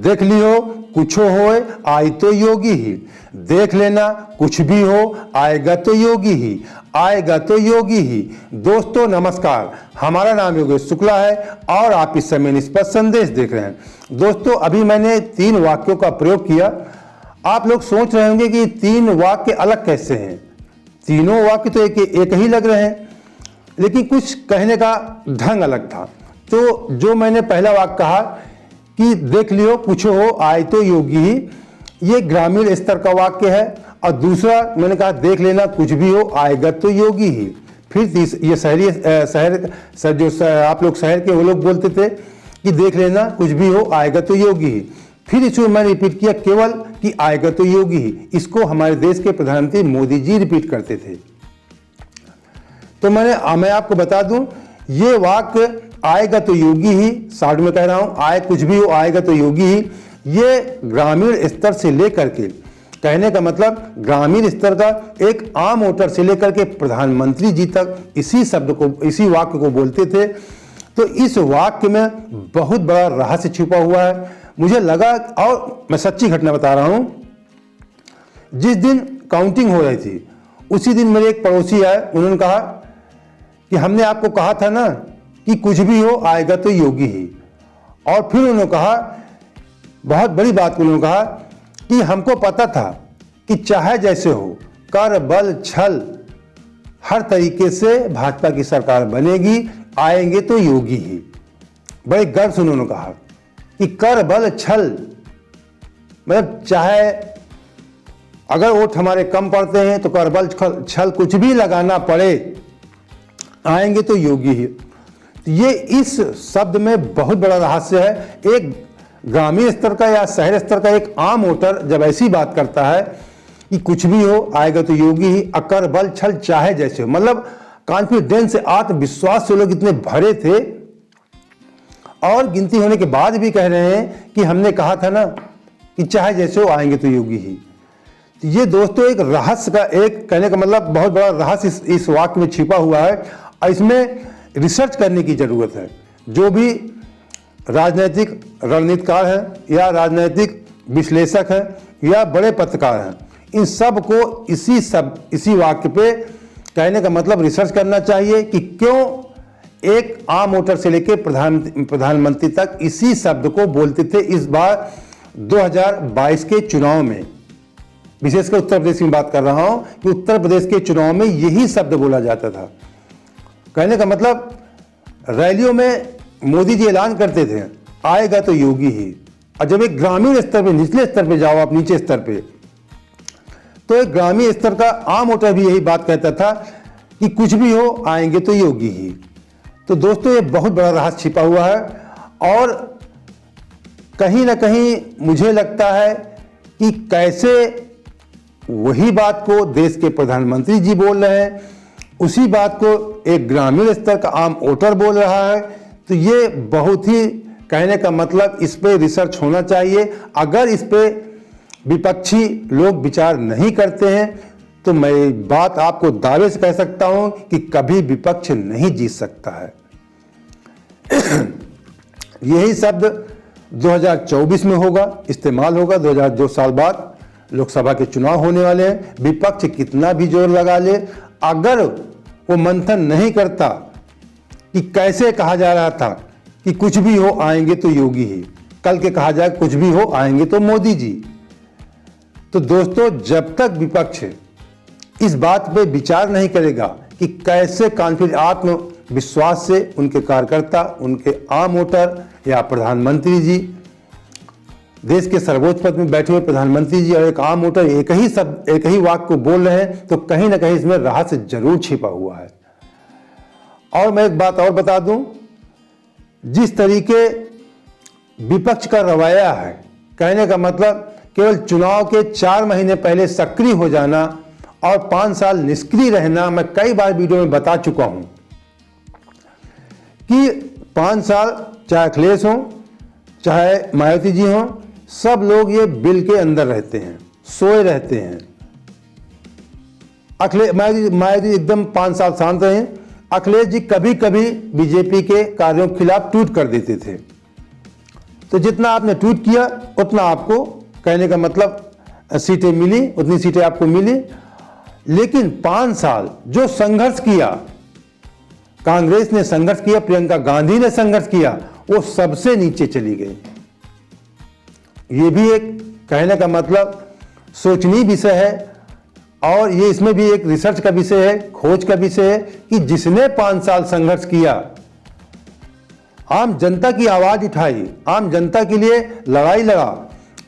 देख लियो कुछो होए आई तो योगी ही, देख लेना कुछ भी हो आएगा तो योगी ही, आएगा तो योगी ही। दोस्तों नमस्कार, हमारा नाम योगेश शुक्ला है और आप इस समय निष्पक्ष संदेश देख रहे हैं। दोस्तों अभी मैंने 3 वाक्यों का प्रयोग किया। आप लोग सोच रहे होंगे कि 3 वाक्य अलग कैसे हैं, तीनों वाक्य तो एक ही लग रहे हैं, लेकिन कुछ कहने का ढंग अलग था। तो जो मैंने पहला वाक्य कहा कि देख लियो कुछ हो आए तो योगी ही, ये ग्रामीण स्तर का वाक्य है। और दूसरा मैंने कहा देख लेना कुछ भी हो आएगा तो योगी ही। फिर ये शहर जो आप लोग शहर के वो लोग बोलते थे कि देख लेना कुछ भी हो आएगा तो योगी ही। फिर इसको मैंने रिपीट किया केवल कि आएगा तो योगी ही। इसको हमारे देश के प्रधानमंत्री मोदी जी रिपीट करते थे। तो मैं आपको बता दूं, ये वाक्य आएगा तो योगी ही, शॉर्ट में कह रहा हूं, आए कुछ भी हो आएगा तो योगी ही, ये ग्रामीण स्तर से लेकर के, कहने का मतलब ग्रामीण स्तर का एक आम वोटर से लेकर के प्रधानमंत्री जी तक इसी शब्द को, इसी वाक्य को बोलते थे। तो इस वाक्य में बहुत बड़ा रहस्य छिपा हुआ है मुझे लगा। और मैं सच्ची घटना बता रहा हूं, जिस दिन काउंटिंग हो रही थी उसी दिन मेरे एक पड़ोसी आए, उन्होंने कहा कि हमने आपको कहा था ना कि कुछ भी हो आएगा तो योगी ही। और फिर उन्होंने कहा, बहुत बड़ी बात उन्होंने कहा कि हमको पता था कि चाहे जैसे हो कर बल छल हर तरीके से भाजपा की सरकार बनेगी, आएंगे तो योगी ही। बड़े गर्व से उन्होंने कहा कि कर बल छल, मतलब चाहे अगर वोट हमारे कम पड़ते हैं तो कर बल छल कुछ भी लगाना पड़े, आएंगे तो योगी ही। ये इस शब्द में बहुत बड़ा रहस्य है। एक ग्रामीण स्तर का या शहर स्तर का एक आम वोटर जब ऐसी बात करता है कि कुछ भी हो आएगा तो योगी ही, अकर बल छल चाहे जैसे हो, मतलब कॉन्फिडेंस से, आत्मविश्वास से लोग इतने भरे थे और गिनती होने के बाद भी कह रहे हैं कि हमने कहा था ना कि चाहे जैसे हो आएंगे तो योगी ही। तो ये दोस्तों एक रहस्य का, एक कहने का मतलब बहुत बड़ा रहस्य इस वाक्य में छिपा हुआ है और इसमें रिसर्च करने की जरूरत है। जो भी राजनीतिक रणनीतिकार हैं या राजनीतिक विश्लेषक हैं या बड़े पत्रकार हैं, इन सब को इसी वाक्य पे कहने का मतलब रिसर्च करना चाहिए कि क्यों एक आम वोटर से लेकर प्रधानमंत्री तक इसी शब्द को बोलते थे। इस बार 2022 के चुनाव में, विशेषकर उत्तर प्रदेश की बात कर रहा हूं कि उत्तर प्रदेश के चुनाव में यही शब्द बोला जाता था। कहने का मतलब रैलियों में मोदी जी ऐलान करते थे आएगा तो योगी ही, और जब एक ग्रामीण स्तर पे, निचले स्तर पे जाओ आप, नीचे स्तर पे, तो एक ग्रामीण स्तर का आम वोटर भी यही बात कहता था कि कुछ भी हो आएंगे तो योगी ही। तो दोस्तों ये बहुत बड़ा रहस्य छिपा हुआ है और कहीं ना कहीं मुझे लगता है कि कैसे वही बात को देश के प्रधानमंत्री जी बोल रहे हैं, उसी बात को एक ग्रामीण स्तर का आम वोटर बोल रहा है। तो ये बहुत ही, कहने का मतलब इस पे रिसर्च होना चाहिए। अगर इस पे विपक्षी लोग विचार नहीं करते हैं तो मैं बात आपको दावे से कह सकता हूं कि कभी विपक्ष नहीं जीत सकता है। यही शब्द 2024 में होगा, इस्तेमाल होगा। 2002 साल बाद लोकसभा के चुनाव होने वाले हैं। विपक्ष कितना भी जोर लगा ले, अगर वो मंथन नहीं करता कि कैसे कहा जा रहा था कि कुछ भी हो आएंगे तो योगी ही, कल के कहा जाए कुछ भी हो आएंगे तो मोदी जी। तो दोस्तों जब तक विपक्ष इस बात पे विचार नहीं करेगा कि कैसे कॉन्फिडेंस, आत्मविश्वास से उनके कार्यकर्ता, उनके आम वोटर या प्रधानमंत्री जी, देश के सर्वोच्च पद में बैठे हुए प्रधानमंत्री जी और एक आम वोटर एक ही वाक्य को बोल रहे हैं, तो कहीं ना कहीं इसमें रहस्य जरूर छिपा हुआ है। और मैं एक बात और बता दूं, जिस तरीके विपक्ष का रवैया है, कहने का मतलब केवल चुनाव के 4 महीने पहले सक्रिय हो जाना और 5 साल निष्क्रिय रहना। मैं कई बार वीडियो में बता चुका हूं कि 5 साल चाहे अखिलेश हो चाहे मायावती जी हो, सब लोग ये बिल के अंदर रहते हैं, सोए रहते हैं। मायावती एकदम 5 साल शांत रहे। अखिलेश जी कभी कभी बीजेपी के कार्यों के खिलाफ ट्वीट कर देते थे, तो जितना आपने ट्वीट किया उतना आपको, कहने का मतलब सीटें मिली, उतनी सीटें आपको मिली। लेकिन 5 साल जो संघर्ष किया, कांग्रेस ने संघर्ष किया, प्रियंका गांधी ने संघर्ष किया, वो सबसे नीचे चली गई। ये भी एक, कहने का मतलब सोचनीय विषय है, और ये इसमें भी एक रिसर्च का विषय है, खोज का विषय है कि जिसने 5 साल संघर्ष किया, आम जनता की आवाज उठाई, आम जनता के लिए लड़ाई लड़ा,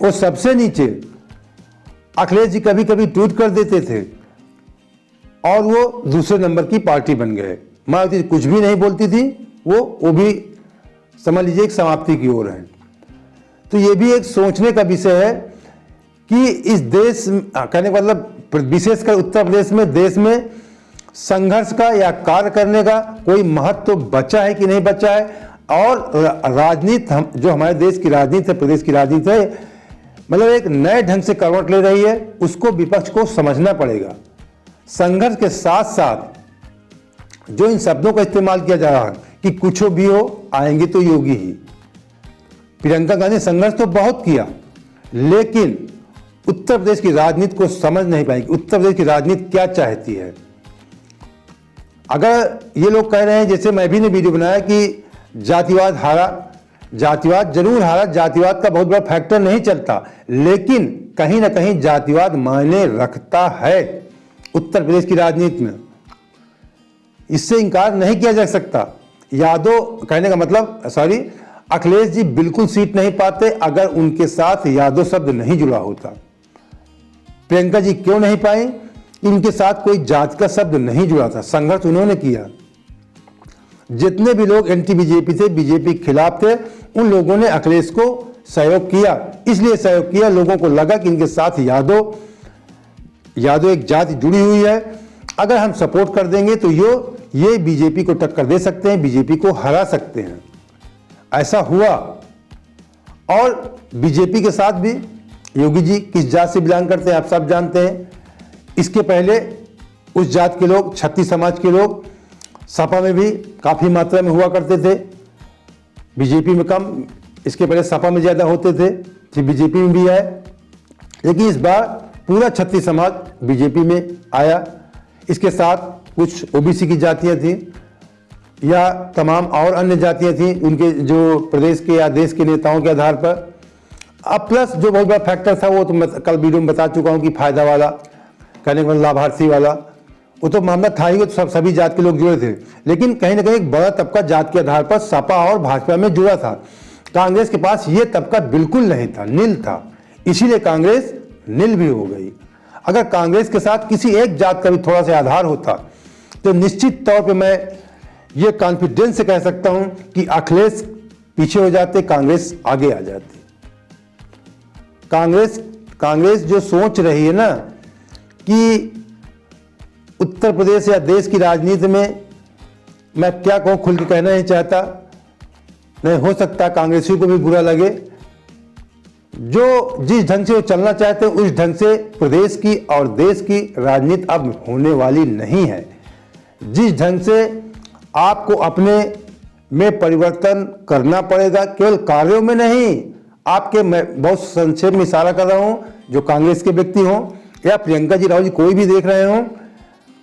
वो सबसे नीचे। अखिलेश जी कभी कभी ट्वीट कर देते थे और वो दूसरे नंबर की पार्टी बन गए। मायावती कुछ भी नहीं बोलती थी, वो भी समझ लीजिए एक समाप्ति की ओर है। तो ये भी एक सोचने का विषय है कि इस देश, कहने का मतलब विशेषकर उत्तर प्रदेश में, देश में संघर्ष का या कार्य करने का कोई महत्व तो बचा है कि नहीं बचा है। और राजनीति, जो हमारे देश की राजनीति है, प्रदेश की राजनीति है, मतलब एक नए ढंग से करवट ले रही है, उसको विपक्ष को समझना पड़ेगा। संघर्ष के साथ साथ जो इन शब्दों का इस्तेमाल किया जा रहा है कि कुछ भी हो आएंगे तो योगी ही। प्रियंका गांधी संघर्ष तो बहुत किया, लेकिन उत्तर प्रदेश की राजनीति को समझ नहीं पाई कि उत्तर प्रदेश की राजनीति क्या चाहती है। अगर ये लोग कह रहे हैं, जैसे मैं भी ने वीडियो बनाया कि जातिवाद हारा, जातिवाद जरूर हारा, जातिवाद का बहुत बड़ा फैक्टर नहीं चलता, लेकिन कहीं ना कहीं जातिवाद मायने रखता है उत्तर प्रदेश की राजनीति में, इससे इनकार नहीं किया जा सकता। यादव, कहने का मतलब अखिलेश जी बिल्कुल सीट नहीं पाते अगर उनके साथ यादव शब्द नहीं जुड़ा होता। प्रियंका जी क्यों नहीं पाई? इनके साथ कोई जात का शब्द नहीं जुड़ा था, संघर्ष उन्होंने किया। जितने भी लोग एंटी बीजेपी थे, बीजेपी के खिलाफ थे, उन लोगों ने अखिलेश को सहयोग किया। इसलिए सहयोग किया, लोगों को लगा कि इनके साथ यादव एक जाति जुड़ी हुई है, अगर हम सपोर्ट कर देंगे तो ये बीजेपी को टक्कर दे सकते हैं, बीजेपी को हरा सकते हैं। ऐसा हुआ। और बीजेपी के साथ भी योगी जी किस जात से बिलोंग करते हैं आप सब जानते हैं। इसके पहले उस जात के लोग, छत्तीस समाज के लोग सपा में भी काफ़ी मात्रा में हुआ करते थे, बीजेपी में कम। इसके पहले सपा में ज़्यादा होते थे, फिर बीजेपी में भी आए, लेकिन इस बार पूरा छत्तीस समाज बीजेपी में आया। इसके साथ कुछ ओबीसी की जातियाँ थीं या तमाम और अन्य जातियाँ थीं, उनके जो प्रदेश के या देश के नेताओं के आधार पर। अब प्लस जो बहुत बड़ा फैक्टर था वो तो मैं कल वीडियो में बता चुका हूँ कि फायदा वाला, कहने का लाभार्थी वाला, वो तो मामला था ही, वो तो सभी जात के लोग जुड़े थे। लेकिन कहीं ना कहीं एक बड़ा तबका जात के आधार पर सपा और भाजपा में जुड़ा था। कांग्रेस के पास ये तबका बिल्कुल नहीं था, नील था, इसीलिए कांग्रेस नील भी हो गई। अगर कांग्रेस के साथ किसी एक जात का भी थोड़ा सा आधार होता तो निश्चित तौर पर मैं ये कॉन्फिडेंस से कह सकता हूं कि अखिलेश पीछे हो जाते, कांग्रेस आगे आ जाती। कांग्रेस जो सोच रही है ना कि उत्तर प्रदेश या देश की राजनीति में, मैं क्या कहूं, खुल के कहना नहीं चाहता, नहीं हो सकता कांग्रेसियों को भी बुरा लगे, जो जिस ढंग से वो चलना चाहते हैं उस ढंग से प्रदेश की और देश की राजनीति अब होने वाली नहीं है। जिस ढंग से आपको अपने में परिवर्तन करना पड़ेगा, केवल कार्यों में नहीं, आपके, मैं बहुत संक्षेप में इशारा कर रहा हूं, जो कांग्रेस के व्यक्ति हों या प्रियंका जी राहुल जी कोई भी देख रहे हों,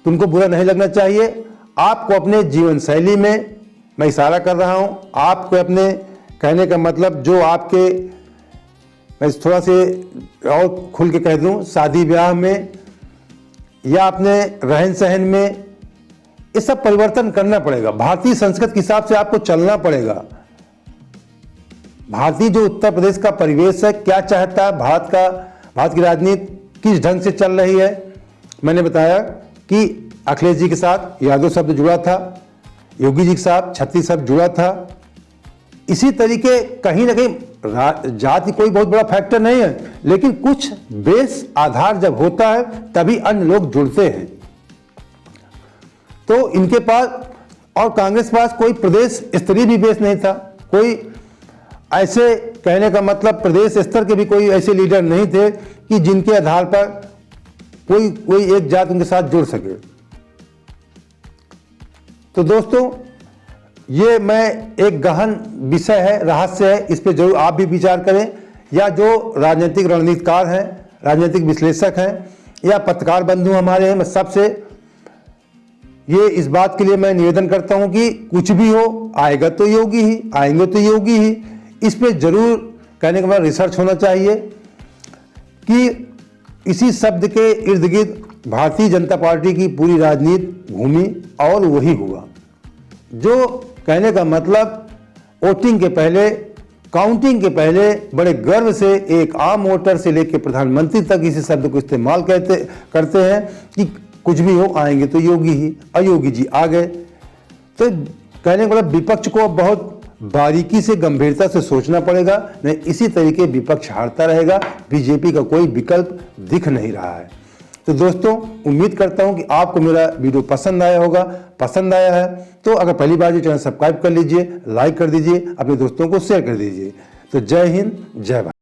तुमको बुरा नहीं लगना चाहिए। आपको अपने जीवन शैली में, मैं इशारा कर रहा हूं, आपको अपने, कहने का मतलब जो आपके, मैं थोड़ा से और खुल के कह दूं, शादी ब्याह में या अपने रहन सहन में, ये सब परिवर्तन करना पड़ेगा। भारतीय संस्कृति के हिसाब से आपको चलना पड़ेगा। भारतीय जो उत्तर प्रदेश का परिवेश है, क्या चाहता है, भारत की राजनीति किस ढंग से चल रही है। मैंने बताया कि अखिलेश जी के साथ यादव शब्द जुड़ा था, योगी जी के साथ छत्तीस शब्द जुड़ा था। इसी तरीके कहीं ना कहीं जाति कोई बहुत बड़ा फैक्टर नहीं है, लेकिन कुछ बेस आधार जब होता है तभी अन्य लोग जुड़ते हैं। तो इनके पास और कांग्रेस पास कोई प्रदेश स्तरीय भी बेस नहीं था, कोई ऐसे, कहने का मतलब प्रदेश स्तर के भी कोई ऐसे लीडर नहीं थे कि जिनके आधार पर कोई एक जात उनके साथ जुड़ सके। तो दोस्तों, ये मैं एक गहन विषय है, रहस्य है, इस पे जरूर आप भी विचार करें, या जो राजनीतिक रणनीतिकार हैं, राजनीतिक विश्लेषक हैं या पत्रकार बंधु हमारे हैं, मैं सबसे ये इस बात के लिए मैं निवेदन करता हूं कि कुछ भी हो आएगा तो योगी ही, आएंगे तो योगी ही। इस पे जरूर कहने के बाद रिसर्च होना चाहिए कि इसी शब्द के इर्द गिर्द भारतीय जनता पार्टी की पूरी राजनीति घूमी और वही हुआ। जो कहने का मतलब वोटिंग के पहले, काउंटिंग के पहले बड़े गर्व से एक आम वोटर से लेकर प्रधानमंत्री तक इसी शब्द को इस्तेमाल करते हैं कि कुछ भी हो आएंगे तो योगी ही, अयोगी जी आ गए। तो कहने का मतलब विपक्ष को बहुत बारीकी से गंभीरता से सोचना पड़ेगा, नहीं इसी तरीके विपक्ष हारता रहेगा। बीजेपी का कोई विकल्प दिख नहीं रहा है। तो दोस्तों, उम्मीद करता हूं कि आपको मेरा वीडियो पसंद आया होगा। पसंद आया है तो अगर पहली बार ये चैनल सब्सक्राइब कर लीजिए, लाइक कर दीजिए, अपने दोस्तों को शेयर कर दीजिए। तो जय हिंद, जय भारत।